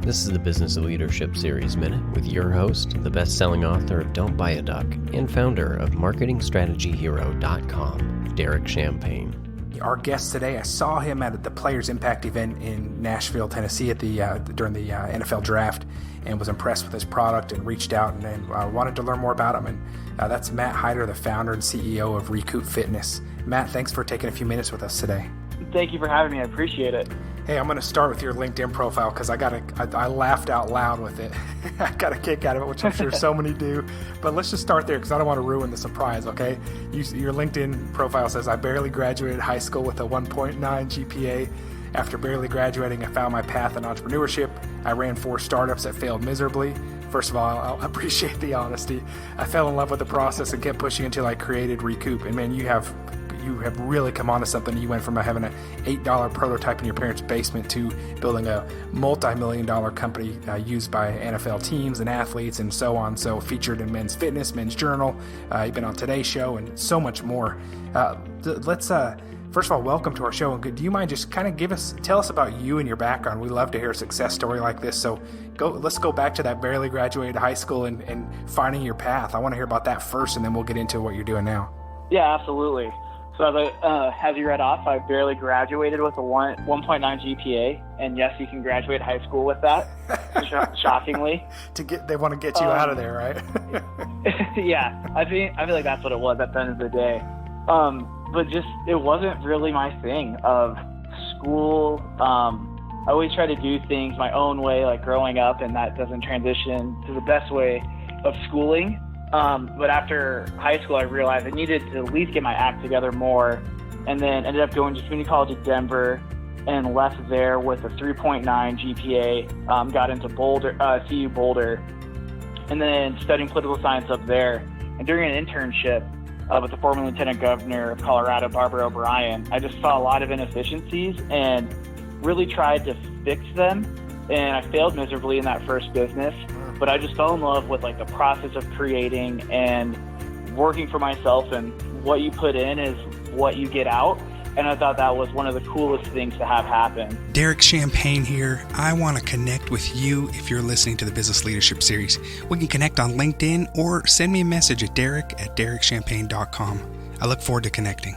This is the Business Leadership Series Minute with your host, the best-selling author of Don't Buy a Duck and founder of MarketingStrategyHero.com, Derek Champagne. Our guest today, I saw him at the Players Impact event in Nashville, Tennessee during the NFL draft, and was impressed with his product and reached out and wanted to learn more about him. And that's Matt Hyder, the founder and CEO of Recoup Fitness. Matt, thanks for taking a few minutes with us today. Thank you for having me. I appreciate it. Hey, I'm going to start with your LinkedIn profile because I laughed out loud with it. I got a kick out of it, which I'm sure so many do. But let's just start there because I don't want to ruin the surprise, okay? Your LinkedIn profile says, I barely graduated high school with a 1.9 GPA. After barely graduating, I found my path in entrepreneurship. I ran 4 startups that failed miserably. First of all, I appreciate the honesty. I fell in love with the process and kept pushing until I created Recoup. And man, you have really come onto something. You went from having an $8 prototype in your parents' basement to building a multi-million-dollar company used by NFL teams and athletes and so on. So featured in Men's Fitness, Men's Journal. You've been on Today's Show and so much more. Let's first of all, welcome to our show. And do you mind just kind of tell us about you and your background? We love to hear a success story like this. So let's go back to that barely graduated high school and finding your path. I want to hear about that first, and then we'll get into what you're doing now. Yeah, absolutely. So as you read off, I barely graduated with a 1.9 GPA, and yes, you can graduate high school with that. Shockingly, they want to get you out of there, right? Yeah, I feel like that's what it was at the end of the day. But just it wasn't really my thing of school. I always try to do things my own way, like growing up, and that doesn't transition to the best way of schooling. But after high school, I realized I needed to at least get my act together more, and then ended up going to community college at Denver and left there with a 3.9 GPA, got into CU Boulder, and then studying political science up there. And during an internship with the former Lieutenant Governor of Colorado, Barbara O'Brien, I just saw a lot of inefficiencies and really tried to fix them, and I failed miserably in that first business. But I just fell in love with the process of creating and working for myself, and what you put in is what you get out. And I thought that was one of the coolest things to have happen. Derek Champagne here. I want to connect with you if you're listening to the Business Leadership Series. We can connect on LinkedIn or send me a message at derek@derekchampagne.com. I look forward to connecting.